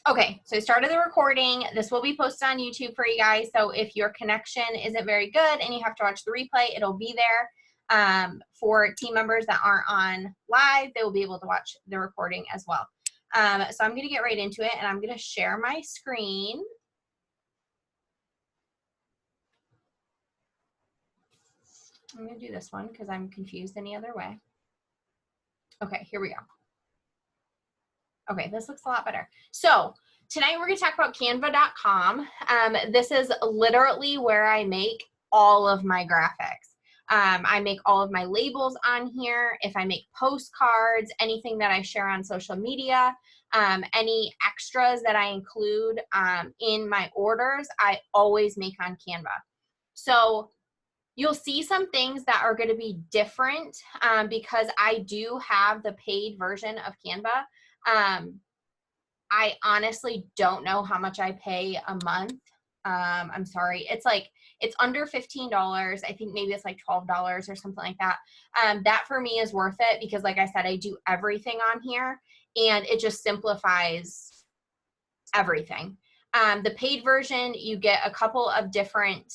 Okay, so I started the recording. This will be posted on YouTube for you guys. So if your connection isn't very good and you have to watch the replay, it'll be there. For team members that aren't on live, they will be able to watch the recording as well. So I'm going to get right into it, and I'm going to share my screen. I'm going to do this one because I'm confused any other way. Okay, here we go. Okay, this looks a lot better. So tonight we're going to talk about Canva.com. This is literally where I make all of my graphics. I make all of my labels on here. If I make postcards, anything that I share on social media, any extras that I include in my orders, I always make on Canva. So you'll see some things that are going to be different because I do have the paid version of Canva. I honestly don't know how much I pay a month. I'm sorry. It's under $15. I think maybe it's like $12 or something like that. That for me is worth it because like I said, I do everything on here and it just simplifies everything. The paid version, you get a couple of different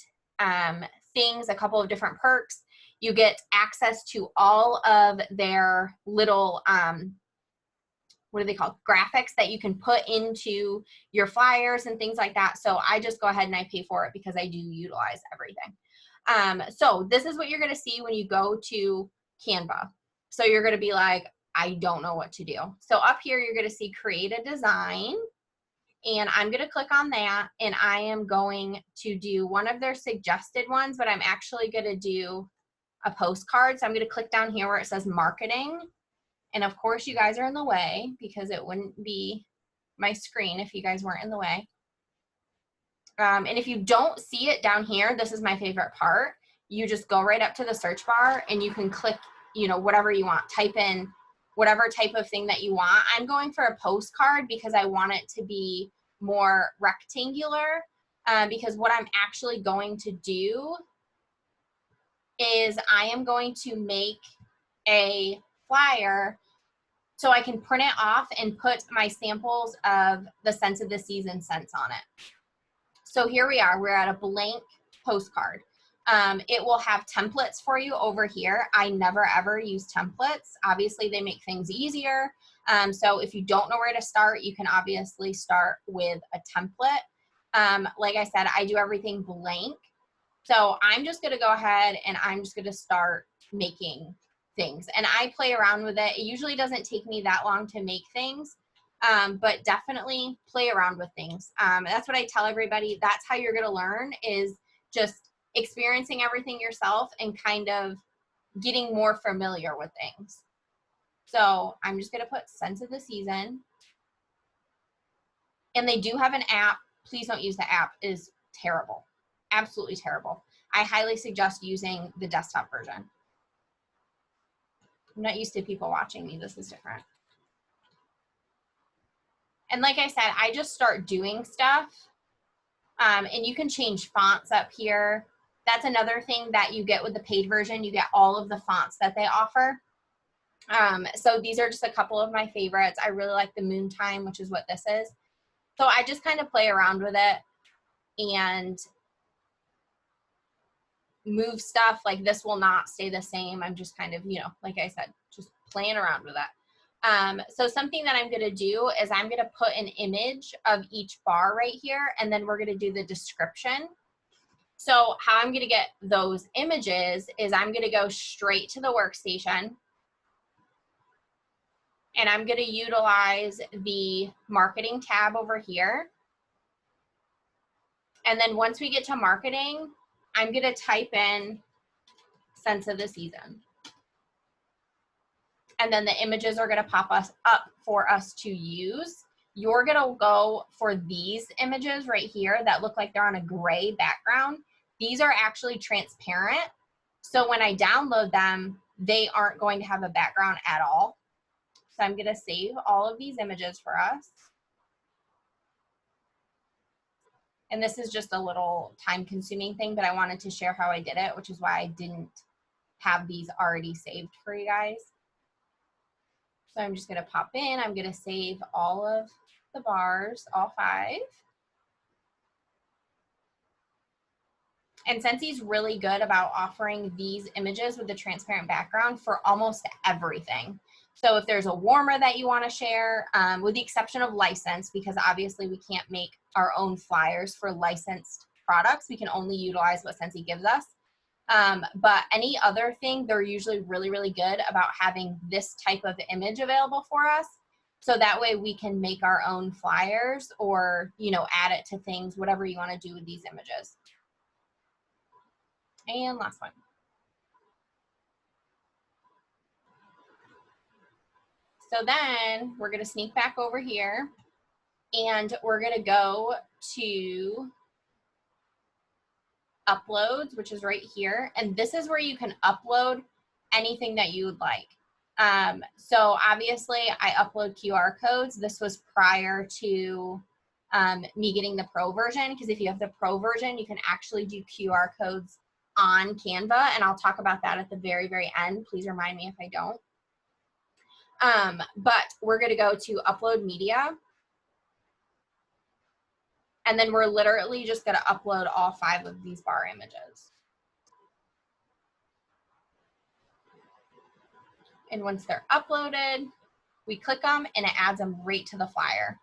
things, a couple of different perks. You get access to all of their little what are they called? Graphics that you can put into your flyers and things like that. So I just go ahead and I pay for it because I do utilize everything. So this is what you're going to see when you go to Canva. So you're going to be like, I don't know what to do. So up here, you're going to see create a design. And I'm going to click on that. And I am going to do one of their suggested ones, but I'm actually going to do a postcard. So I'm going to click down here where it says marketing. And of course you guys are in the way because it wouldn't be my screen if you guys weren't in the way. And if you don't see it down here, this is my favorite part. You just go right up to the search bar and you can click, you know, whatever you want. Type in whatever type of thing that you want. I'm going for a postcard because I want it to be more rectangular because what I'm actually going to do is I am going to make a flyer so I can print it off and put my samples of the Scents of the Season scents on it. So here we are, we're at a blank postcard. It will have templates for you over here. I never ever use templates. Obviously they make things easier. So if you don't know where to start, you can obviously start with a template. Like I said, I do everything blank. So I'm just gonna go ahead and I'm just gonna start making things. And I play around with it. It usually doesn't take me that long to make things, but definitely play around with things. That's what I tell everybody. That's how you're gonna learn, is just experiencing everything yourself and kind of getting more familiar with things. So I'm just gonna put Scents of the Season. And they do have an app. Please don't use the app. It is terrible. Absolutely terrible. I highly suggest using the desktop version. I'm not used to people watching me. This is different. And like I said, I just start doing stuff. And you can change fonts up here. That's another thing that you get with the paid version. You get all of the fonts that they offer. So these are just a couple of my favorites. I really like the Moontime, which is what this is. So I just kind of play around with it and move stuff. Like this will not stay the same. I'm just kind of, you know, like I said, just playing around with it. So something that I'm going to do is I'm going to put an image of each bar right here, and then we're going to do the description. So how I'm going to get those images is I'm going to go straight to the workstation, and I'm going to utilize the marketing tab over here. And then once we get to marketing, I'm going to type in Scents of the Season. And then the images are going to pop us up for us to use. You're going to go for these images right here that look like they're on a gray background. These are actually transparent. So when I download them, they aren't going to have a background at all. So I'm going to save all of these images for us. And this is just a little time-consuming thing, but I wanted to share how I did it, which is why I didn't have these already saved for you guys. So I'm just going to pop in. I'm going to save all of the bars, all 5. And Scentsy's really good about offering these images with the transparent background for almost everything. So if there's a warmer that you want to share, with the exception of licensed, because obviously we can't make our own flyers for licensed products. We can only utilize what Scentsy gives us. But any other thing, they're usually really, really good about having this type of image available for us. So that way we can make our own flyers or, you know, add it to things, whatever you want to do with these images. And last one. So then we're going to sneak back over here and we're going to go to uploads, which is right here. And this is where you can upload anything that you would like. So obviously I upload QR codes. This was prior to me getting the pro version, because if you have the pro version, you can actually do QR codes on Canva, and I'll talk about that at the very, very end. Please remind me if I don't. But we're going to go to upload media. And then we're literally just going to upload all 5 of these bar images. And once they're uploaded, we click them and it adds them right to the flyer.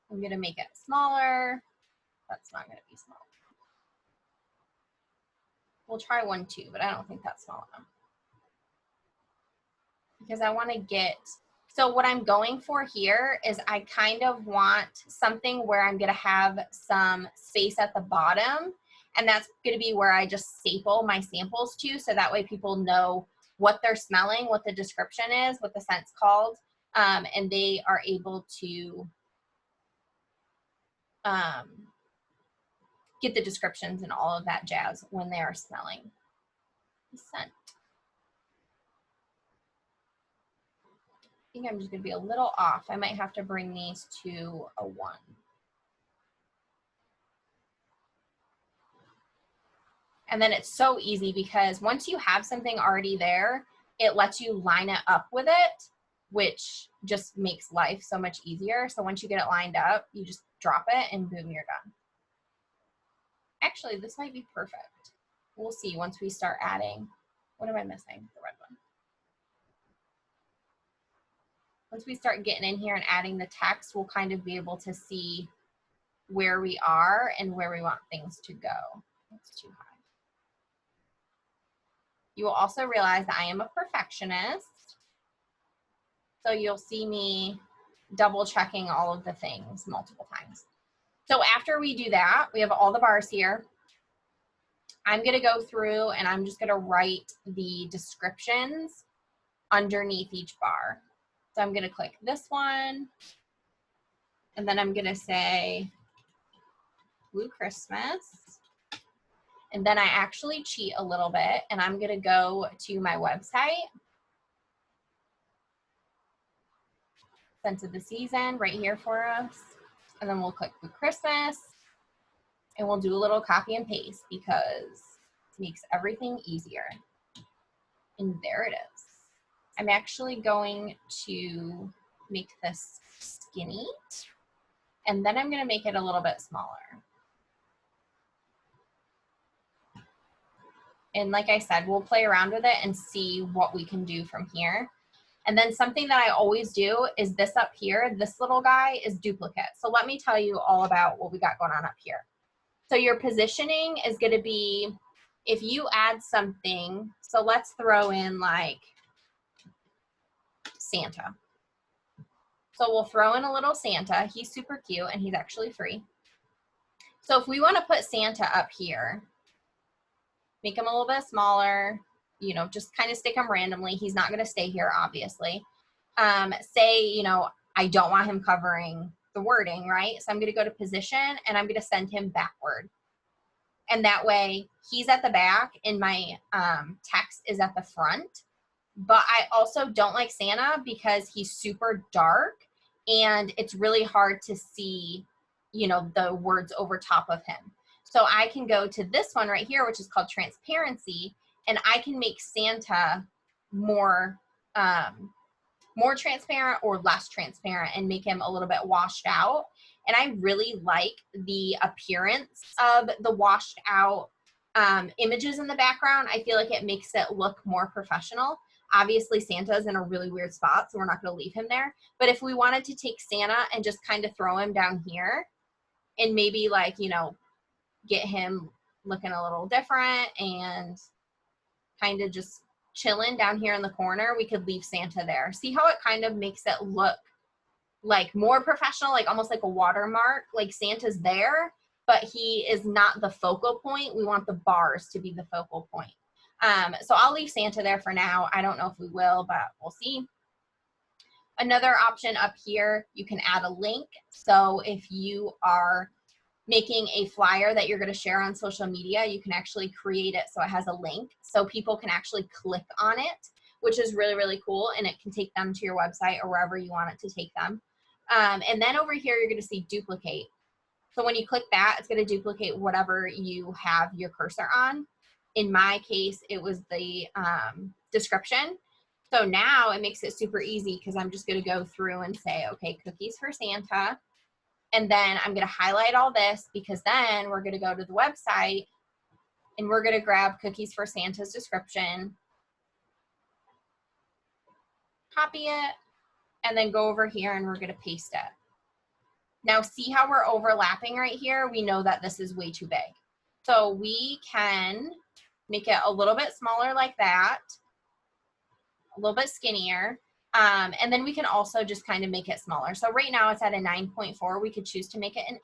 I'm going to make it smaller. That's not going to be small. We'll try 1, 2, but I don't think that's small enough. Because I want to get, so what I'm going for here is I kind of want something where I'm going to have some space at the bottom, and that's going to be where I just staple my samples to, so that way people know what they're smelling, what the description is, what the scent's called, and they are able to get the descriptions and all of that jazz when they are smelling the scent. I think I'm just going to be a little off. I might have to bring these to a 1. And then it's so easy because once you have something already there, it lets you line it up with it, which just makes life so much easier. So once you get it lined up, you just drop it and boom, you're done. Actually, this might be perfect. We'll see once we start adding. What am I missing? The red one. Once we start getting in here and adding the text, we'll kind of be able to see where we are and where we want things to go. That's too high. You will also realize that I am a perfectionist. So you'll see me double checking all of the things multiple times. So after we do that, we have all the bars here. I'm going to go through and I'm just going to write the descriptions underneath each bar. So I'm going to click this one, and then I'm going to say Blue Christmas. And then I actually cheat a little bit, and I'm going to go to my website, Scents of the Season, right here for us. And then we'll click Blue Christmas, and we'll do a little copy and paste because it makes everything easier. And there it is. I'm actually going to make this skinny, and then I'm going to make it a little bit smaller. And like I said, we'll play around with it and see what we can do from here. And then something that I always do is this up here, this little guy is duplicate. So let me tell you all about what we got going on up here. So your positioning is going to be, if you add something, so let's throw in like Santa. So we'll throw in a little Santa. He's super cute and he's actually free. So if we want to put Santa up here, make him a little bit smaller, you know, just kind of stick him randomly. He's not going to stay here, obviously. Say, you know, I don't want him covering the wording, right? So I'm going to go to position and I'm going to send him backward. And that way he's at the back and my text is at the front. But I also don't like Santa because he's super dark and it's really hard to see, you know, the words over top of him. So I can go to this one right here, which is called transparency, and I can make Santa more more transparent or less transparent and make him a little bit washed out. And I really like the appearance of the washed out images in the background. I feel like it makes it look more professional. Obviously, Santa's in a really weird spot, so we're not going to leave him there. But if we wanted to take Santa and just kind of throw him down here and maybe like, you know, get him looking a little different and kind of just chilling down here in the corner, we could leave Santa there. See how it kind of makes it look like more professional, like almost like a watermark, like Santa's there, but he is not the focal point. We want the bars to be the focal point. So I'll leave Santa there for now. I don't know if we will, but we'll see. Another option up here, you can add a link. So if you are making a flyer that you're going to share on social media, you can actually create it so it has a link so people can actually click on it, which is really, really cool. And it can take them to your website or wherever you want it to take them. And then over here, you're going to see duplicate. So when you click that, it's going to duplicate whatever you have your cursor on. In my case, it was the description. So now it makes it super easy because I'm just going to go through and say, okay, cookies for Santa. And then I'm going to highlight all this because then we're going to go to the website and we're going to grab cookies for Santa's description, copy it, and then go over here and we're going to paste it. Now see how we're overlapping right here? We know that this is way too big. So we can make it a little bit smaller like that, a little bit skinnier. And then we can also just kind of make it smaller. So right now it's at a 9.4. We could choose to make it an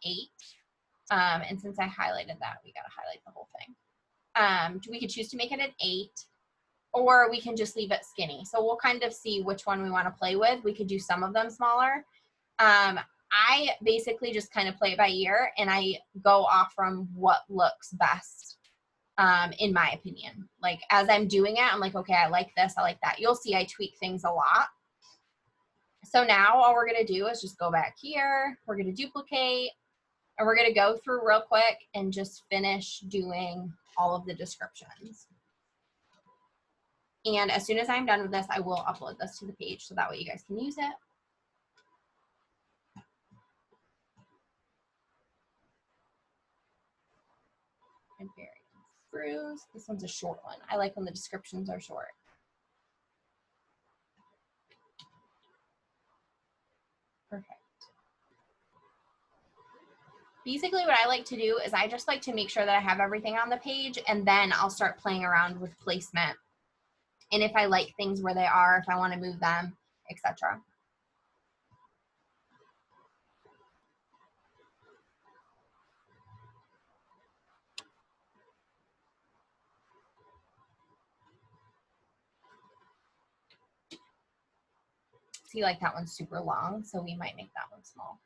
8. And since I highlighted that, we got to highlight the whole thing. We could choose to make it an 8, or we can just leave it skinny. So we'll kind of see which one we want to play with. We could do some of them smaller. I basically just kind of play it by ear, and I go off from what looks best, in my opinion. Like as I'm doing it, I'm like, okay, I like this, I like that. You'll see I tweak things a lot. So now all we're going to do is just go back here. We're going to duplicate, and we're going to go through real quick and just finish doing all of the descriptions. And as soon as I'm done with this, I will upload this to the page so that way you guys can use it. And berry spruce. This one's a short one. I like when the descriptions are short. Perfect. Basically what I like to do is I just like to make sure that I have everything on the page, and then I'll start playing around with placement. And if I like things where they are, if I want to move them, etc. See, like that one's super long, so we might make that one small.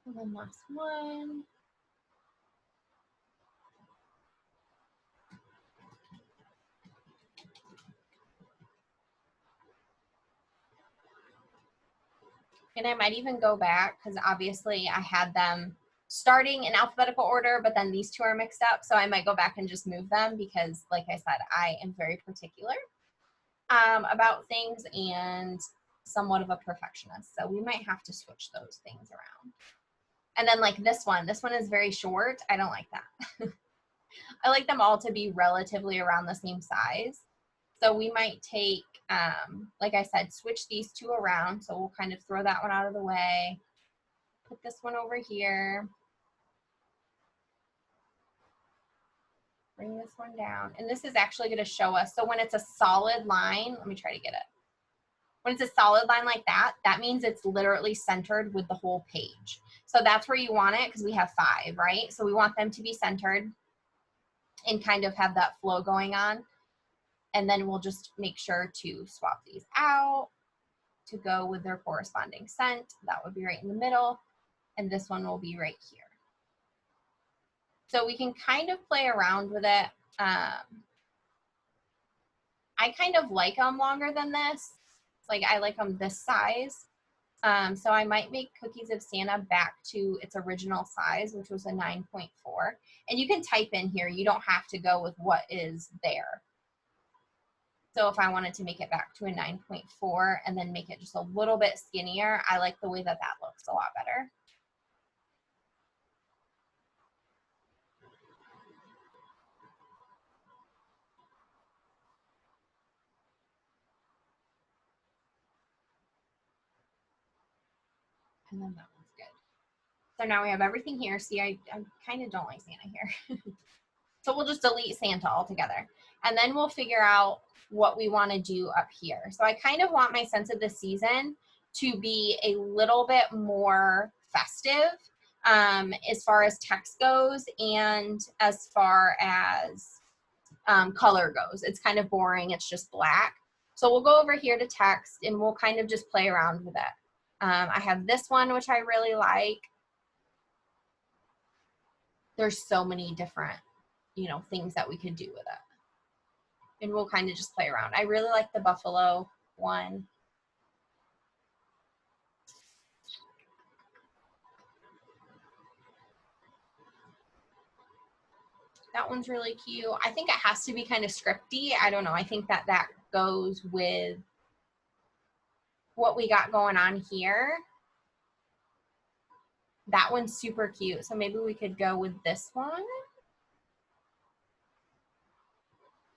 And then last one. And I might even go back because obviously I had them starting in alphabetical order, but then these two are mixed up. So I might go back and just move them because, like I said, I am very particular about things and somewhat of a perfectionist. So we might have to switch those things around. And then like this one is very short. I don't like that. I like them all to be relatively around the same size. So we might take, like I said, switch these two around. So we'll kind of throw that one out of the way. Put this one over here. Bring this one down. And this is actually going to show us. So when it's a solid line, let me try to get it. When it's a solid line like that, that means it's literally centered with the whole page. So that's where you want it because we have 5, right? So we want them to be centered and kind of have that flow going on. And then we'll just make sure to swap these out to go with their corresponding scent. That would be right in the middle. And this one will be right here. So we can kind of play around with it. I kind of like them longer than this. Like I like them this size. So I might make Cookies of Santa back to its original size, which was a 9.4. And you can type in here. You don't have to go with what is there. So if I wanted to make it back to a 9.4 and then make it just a little bit skinnier, I like the way that that looks a lot better. And then that one's good. So now we have everything here. See, I kind of don't like Santa here. So we'll just delete Santa altogether. And then we'll figure out what we want to do up here. So I kind of want my sense of the season to be a little bit more festive as far as text goes and as far as color goes. It's kind of boring. It's just black. So we'll go over here to text and we'll kind of just play around with it. I have this one, which I really like. There's so many different, you know, things that we could do with it. And we'll kind of just play around. I really like the buffalo one. That one's really cute. I think it has to be kind of scripty. I don't know. I think that that goes with what we got going on here. That one's super cute. So maybe we could go with this one.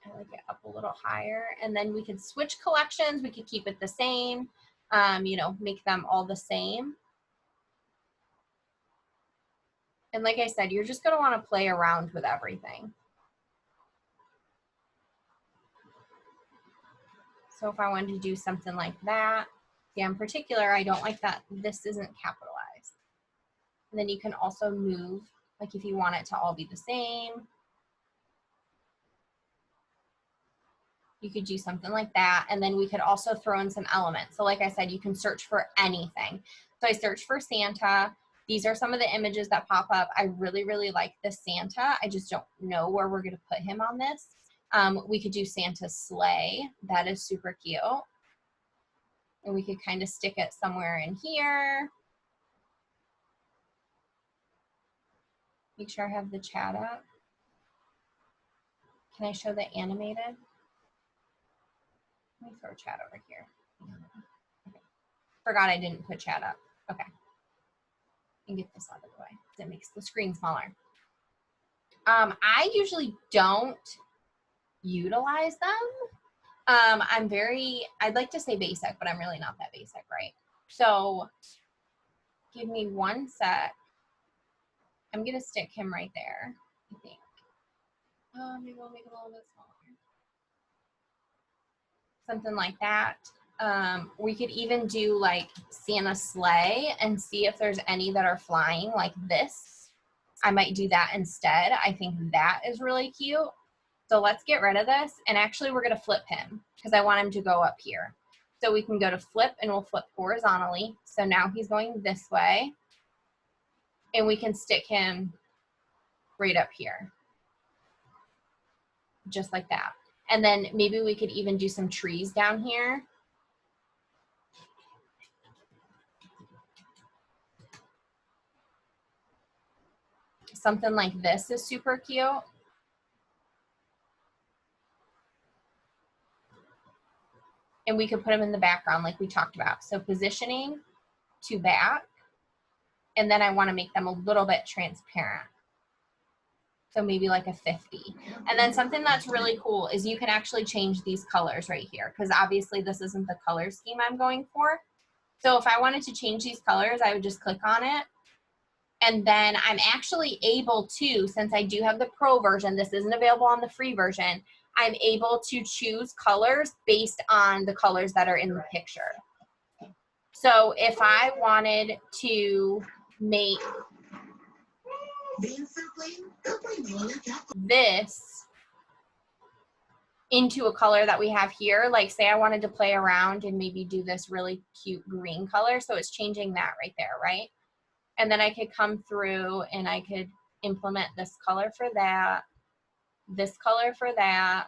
I like it up a little higher. And then we could switch collections. We could keep it the same, you know, make them all the same. And like I said, you're just going to want to play around with everything. So if I wanted to do something like that, yeah, in particular, I don't like that this isn't capitalized. And then you can also move, like if you want it to all be the same, you could do something like that. And then we could also throw in some elements. So like I said, you can search for anything. So I searched for Santa. These are some of the images that pop up. I really, really like this Santa. I just don't know where we're going to put him on this. We could do Santa's sleigh. That is super cute. And we could kind of stick it somewhere in here. Make sure I have the chat up. Can I show the animated? Let me throw chat over here. Okay. Forgot I didn't put chat up. Okay. And get this out of the way. That makes the screen smaller. I usually don't utilize them. I'd like to say basic, but I'm really not that basic, right? So give me one sec. I'm going to stick him right there, I think. Maybe we'll make it a little bit smaller. Something like that. We could even do like Santa's sleigh and see if there's any that are flying like this. I might do that instead. I think that is really cute. So let's get rid of this. And actually we're going to flip him because I want him to go up here. So we can go to flip and we'll flip horizontally. So now he's going this way. And we can stick him right up here. Just like that. And then maybe we could even do some trees down here. Something like this is super cute. And we could put them in the background like we talked about. So positioning to back. And then I want to make them a little bit transparent. So maybe like a 50. And then something that's really cool is you can actually change these colors right here because obviously this isn't the color scheme I'm going for. So if I wanted to change these colors, I would just click on it. And then I'm actually able to, since I do have the pro version, this isn't available on the free version, I'm able to choose colors based on the colors that are in the picture. So if I wanted to make this into a color that we have here, like say I wanted to play around and maybe do this really cute green color, so it's changing that right there, right? And then I could come through and I could implement this color for that, this color for that.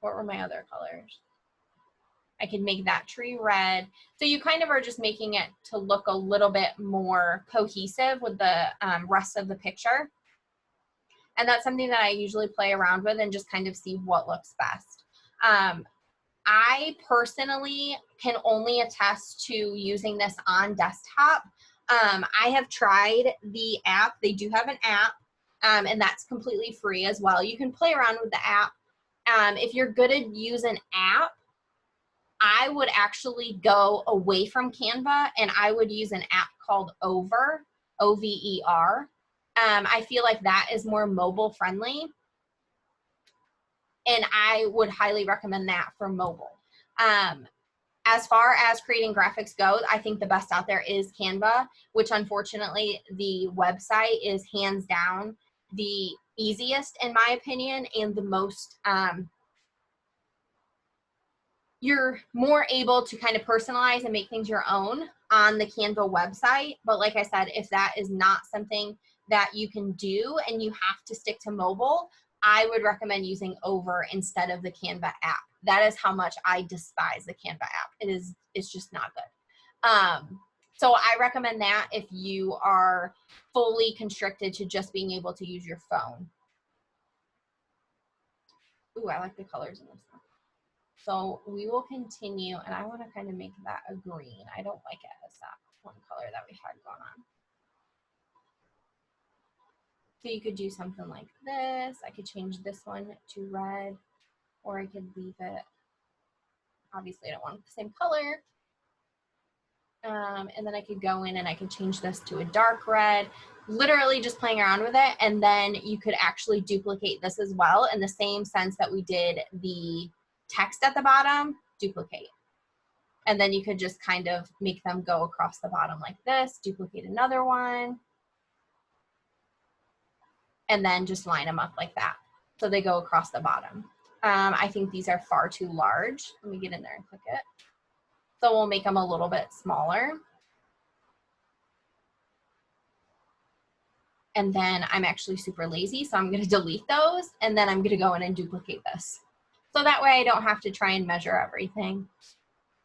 What were my other colors? I could make that tree red. So you kind of are just making it to look a little bit more cohesive with the rest of the picture. And that's something that I usually play around with and just kind of see what looks best. I personally can only attest to using this on desktop. I have tried the app. They do have an app, and that's completely free as well. You can play around with the app. If you're good at using an app, I would actually go away from Canva and I would use an app called Over, O-V-E-R. I feel like that is more mobile friendly, and I would highly recommend that for mobile. As far as creating graphics goes, I think the best out there is Canva, which unfortunately the website is hands down the easiest in my opinion, and the most, you're more able to kind of personalize and make things your own on the Canva website. But like I said, if that is not something that you can do and you have to stick to mobile, I would recommend using Over instead of the Canva app. That is how much I despise the Canva app. It's just not good. So I recommend that if you are fully constricted to just being able to use your phone. Ooh, I like the colors in this one. So we will continue, and I want to kind of make that a green. I don't like it as that one color that we had going on. So you could do something like this. I could change this one to red, or I could leave it. Obviously, I don't want the same color. And then I could go in and I could change this to a dark red, literally just playing around with it. And then you could actually duplicate this as well in the same sense that we did the text at the bottom, duplicate. And then you could just kind of make them go across the bottom like this, duplicate another one, and then just line them up like that. So they go across the bottom. I think these are far too large. Let me get in there and click it. So we'll make them a little bit smaller. And then I'm actually super lazy, so I'm gonna delete those, and then I'm gonna go in and duplicate this. So that way I don't have to try and measure everything.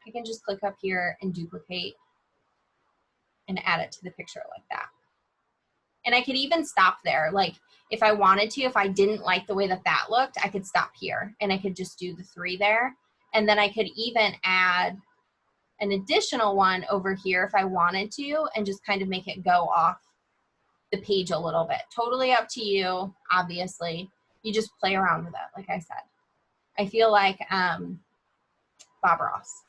I can just click up here and duplicate and add it to the picture like that. And I could even stop there. Like if I wanted to, if I didn't like the way that that looked, I could stop here and I could just do the 3 there. And then I could even add an additional one over here if I wanted to, and just kind of make it go off the page a little bit. Totally up to you, obviously. You just play around with it, like I said. I feel like Bob Ross.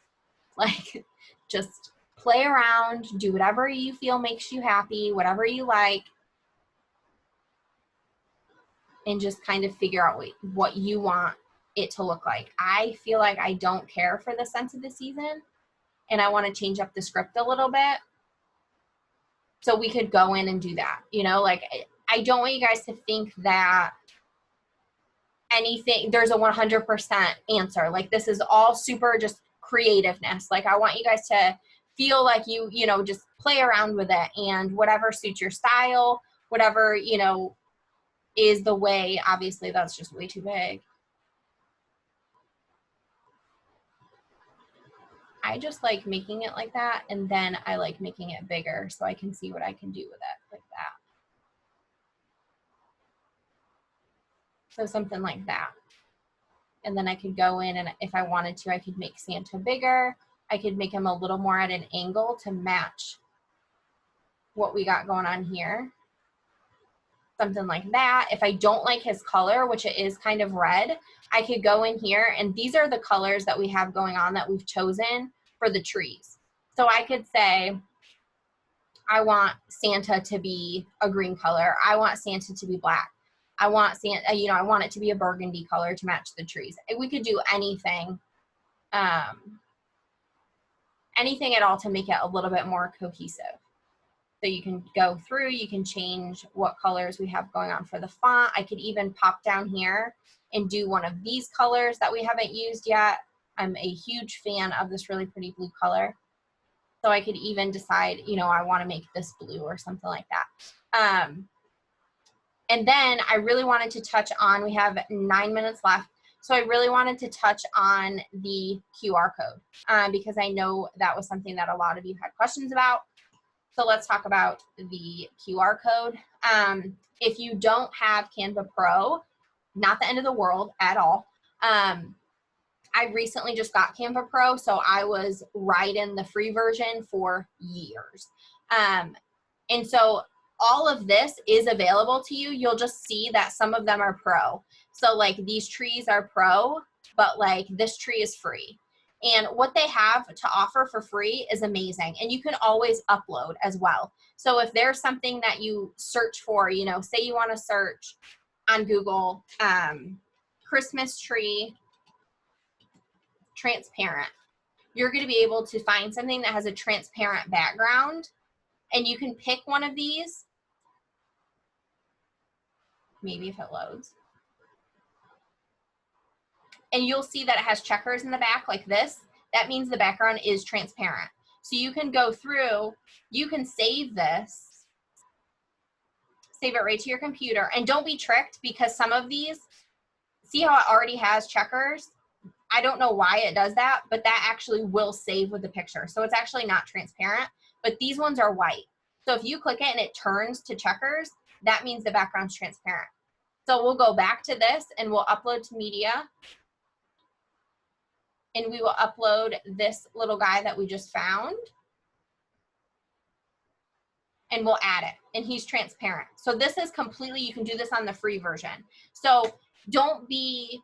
Like, just play around, do whatever you feel makes you happy, whatever you like, and just kind of figure out what you want it to look like. I feel like I don't care for the scent of the season, and I want to change up the script a little bit. So we could go in and do that. You know, like, I don't want you guys to think that anything, there's a 100% answer. Like, this is all super just creativeness. Like, I want you guys to feel like you know, just play around with it, and whatever suits your style, whatever, you know, is the way. Obviously, that's just way too big. I just like making it like that, and then I like making it bigger so I can see what I can do with it like that. So something like that. And then I could go in, and if I wanted to, I could make Santa bigger. I could make him a little more at an angle to match what we got going on here. Something like that. If I don't like his color, which it is kind of red, I could go in here, and these are the colors that we have going on that we've chosen for the trees. So I could say, I want Santa to be a green color. I want Santa to be black. I want Santa, you know, I want it to be a burgundy color to match the trees. We could do anything, anything at all to make it a little bit more cohesive. So you can go through, you can change what colors we have going on for the font. I could even pop down here and do one of these colors that we haven't used yet. I'm a huge fan of this really pretty blue color. So I could even decide, you know, I want to make this blue or something like that. And then I really wanted to touch on, we have 9 minutes left. So I really wanted to touch on the QR code because I know that was something that a lot of you had questions about. So let's talk about the QR code. If you don't have Canva Pro, not the end of the world at all. I recently just got Canva Pro, so I was riding the free version for years. And so all of this is available to you. You'll just see that some of them are pro. So like these trees are pro, but like this tree is free. And what they have to offer for free is amazing. And you can always upload as well. So if there's something that you search for, you know, say you want to search on Google, Christmas tree transparent, you're going to be able to find something that has a transparent background, and you can pick one of these. Maybe if it loads. And you'll see that it has checkers in the back like this. That means the background is transparent. So you can go through, you can save this, save it right to your computer, and don't be tricked because some of these, see how it already has checkers? I don't know why it does that, but that actually will save with the picture. So it's actually not transparent, but these ones are white. So if you click it and it turns to checkers, that means the background's transparent. So we'll go back to this and we'll upload to media. And we will upload this little guy that we just found. And we'll add it. And he's transparent. So this is completely, you can do this on the free version. So don't be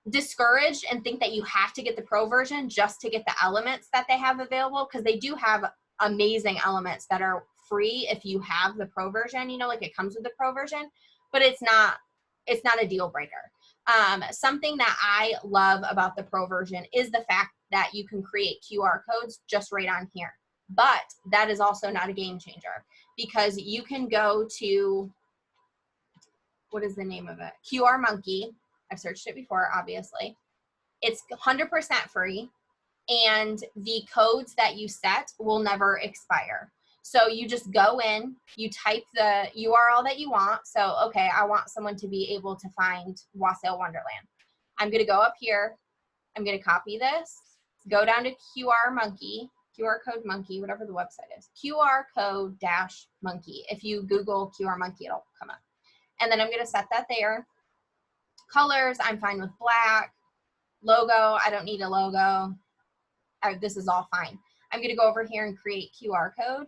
discouraged and think that you have to get the pro version just to get the elements that they have available, because they do have amazing elements that are free if you have the pro version, you know, like it comes with the pro version, but it's not a deal breaker. Something that I love about the pro version is the fact that you can create QR codes just right on here. But that is also not a game changer, because you can go to, what is the name of it? QR Monkey. I've searched it before, obviously. It's 100% free, and the codes that you set will never expire. So you just go in, you type the URL that you want. So, okay, I want someone to be able to find Wassail Wonderland. I'm going to go up here. I'm going to copy this, go down to QR Code Monkey, whatever the website is, QR Code -Monkey. If you Google QR Monkey, it'll come up. And then I'm going to set that there. Colors, I'm fine with black. Logo, I don't need a logo. This is all fine. I'm going to go over here and create QR code.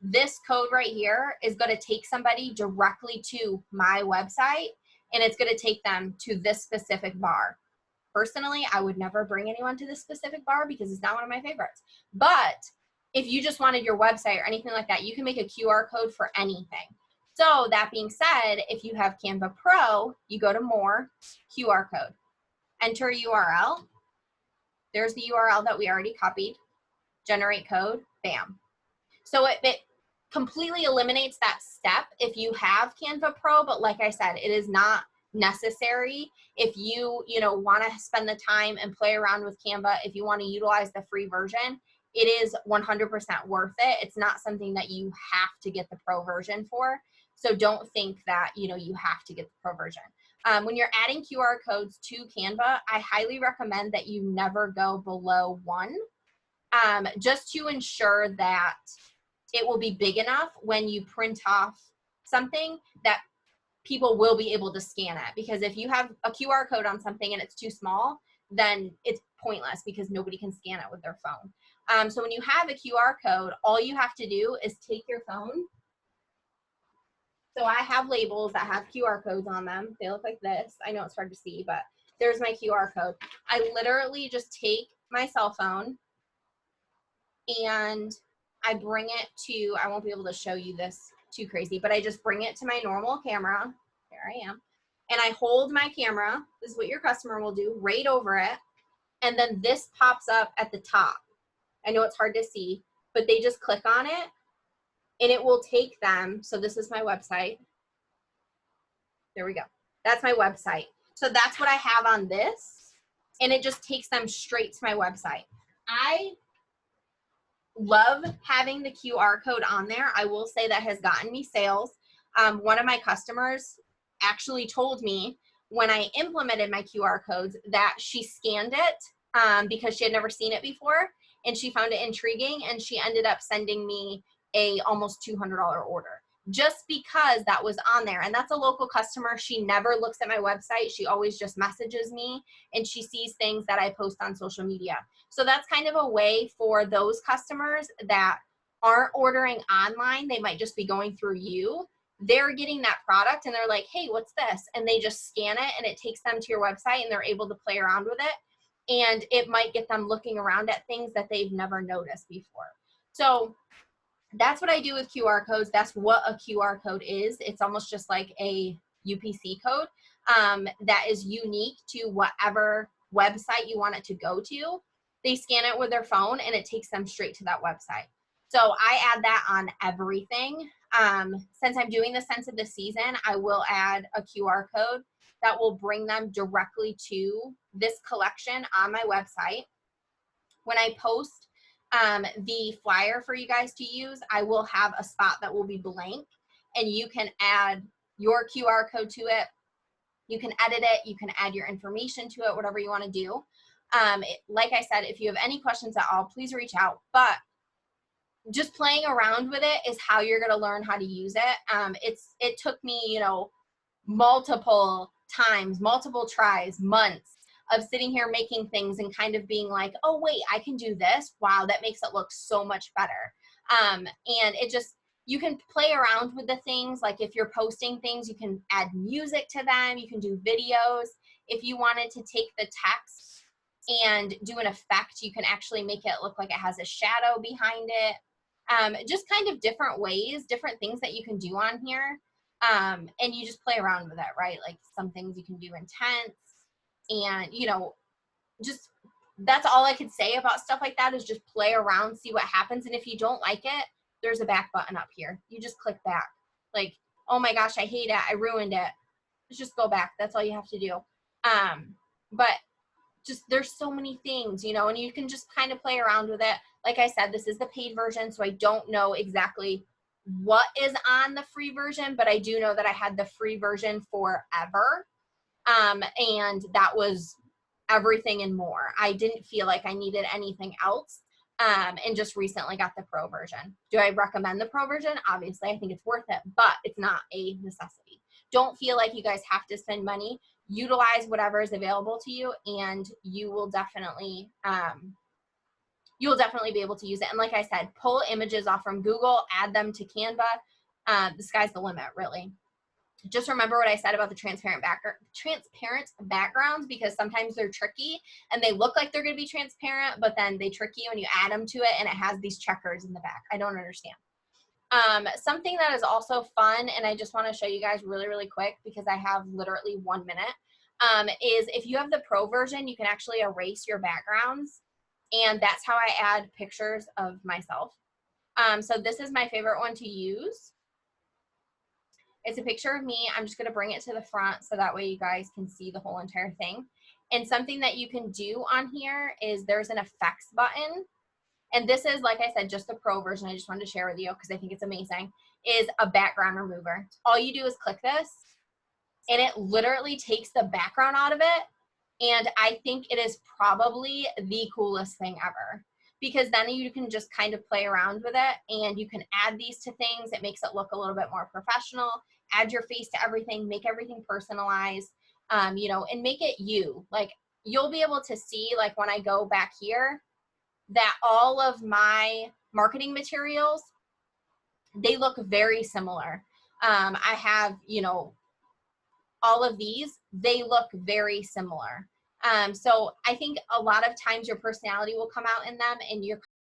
This code right here is going to take somebody directly to my website, and it's going to take them to this specific bar. Personally, I would never bring anyone to this specific bar because it's not one of my favorites. But if you just wanted your website or anything like that, you can make a QR code for anything. So that being said, if you have Canva Pro, you go to More, QR code. Enter URL. There's the URL that we already copied. Generate code, bam. So it completely eliminates that step if you have Canva Pro, but like I said, it is not necessary if you want to spend the time and play around with Canva. If you want to utilize the free version, it is 100% worth it. It's not something that you have to get the pro version for. So don't think that you have to get the pro version. When you're adding QR codes to Canva, I highly recommend that you never go below 1, just to ensure that it will be big enough when you print off something that people will be able to scan it. Because if you have a QR code on something and it's too small, then it's pointless because nobody can scan it with their phone. So when you have a QR code, all you have to do is take your phone. So I have labels that have QR codes on them. They look like this. I know it's hard to see, but there's my QR code. I literally just take my cell phone and I bring it to, I won't be able to show you this too crazy, but I just bring it to my normal camera. There I am. And I hold my camera. This is what your customer will do, right over it. And then this pops up at the top. I know it's hard to see, but they just click on it and it will take them. So this is my website. There we go. That's my website. So that's what I have on this. And it just takes them straight to my website. I love having the QR code on there. I will say that has gotten me sales. One of my customers actually told me when I implemented my QR codes that she scanned it because she had never seen it before, and she found it intriguing, and she ended up sending me a almost $200 order just because that was on there. And that's a local customer. She never looks at my website. She always just messages me, and she sees things that I post on social media. So that's kind of a way for those customers that aren't ordering online. They might just be going through you. They're getting that product and they're like, hey, what's this? And they just scan it and it takes them to your website and they're able to play around with it. And it might get them looking around at things that they've never noticed before. So that's what I do with QR codes. That's what a QR code is. It's almost just like a UPC code that is unique to whatever website you want it to go to. They scan it with their phone and it takes them straight to that website. So I add that on everything. Since I'm doing the scents of the season, I will add a QR code that will bring them directly to this collection on my website. When I post the flyer for you guys to use, I will have a spot that will be blank, and you can add your QR code to it. You can edit it. You can add your information to it, whatever you want to do. Like I said, if you have any questions at all, please reach out. But just playing around with it is how you're going to learn how to use it. It took me, you know, multiple times, multiple tries, months of sitting here making things and kind of being like, oh, wait, I can do this. Wow, that makes it look so much better. And it just, you can play around with the things. Like if you're posting things, you can add music to them. You can do videos. If you wanted to take the text and do an effect, you can actually make it look like it has a shadow behind it. Just kind of different ways, different things that you can do on here. And you just play around with it, right? Like some things you can do intense, and, you know, just that's all I could say about stuff like that, is just play around, see what happens. And if you don't like it, there's a back button up here. You just click back. Like, oh my gosh, I hate it. I ruined it. Just go back. That's all you have to do. But just, there's so many things, you know, and you can just kind of play around with it. Like I said, this is the paid version, so I don't know exactly what is on the free version, but I do know that I had the free version forever. And that was everything and more. I didn't feel like I needed anything else. And just recently got the pro version. Do I recommend the pro version? Obviously, I think it's worth it, but it's not a necessity. Don't feel like you guys have to spend money. Utilize whatever is available to you, and you will definitely be able to use it. And like I said, pull images off from Google, add them to Canva. The sky's the limit, really. Just remember what I said about the transparent backgrounds, because sometimes they're tricky and they look like they're going to be transparent, but then they trick you and you add them to it and it has these checkers in the back. I don't understand. Something that is also fun, and I just want to show you guys really, really quick because I have literally 1 minute, is if you have the pro version, you can actually erase your backgrounds, and that's how I add pictures of myself. So this is my favorite one to use. It's a picture of me. I'm just going to bring it to the front so that way you guys can see the whole entire thing. And something that you can do on here is there's an effects button. And this is, like I said, just the pro version. I just wanted to share with you because I think it's amazing, is a background remover. All you do is click this and it literally takes the background out of it. And I think it is probably the coolest thing ever, because then you can just kind of play around with it and you can add these to things. It makes it look a little bit more professional. Add your face to everything, make everything personalized, you know, and make it you. Like, you'll be able to see, like when I go back here, that all of my marketing materials, they look very similar. I have, you know, all of these, they look very similar. So I think a lot of times your personality will come out in them, and you're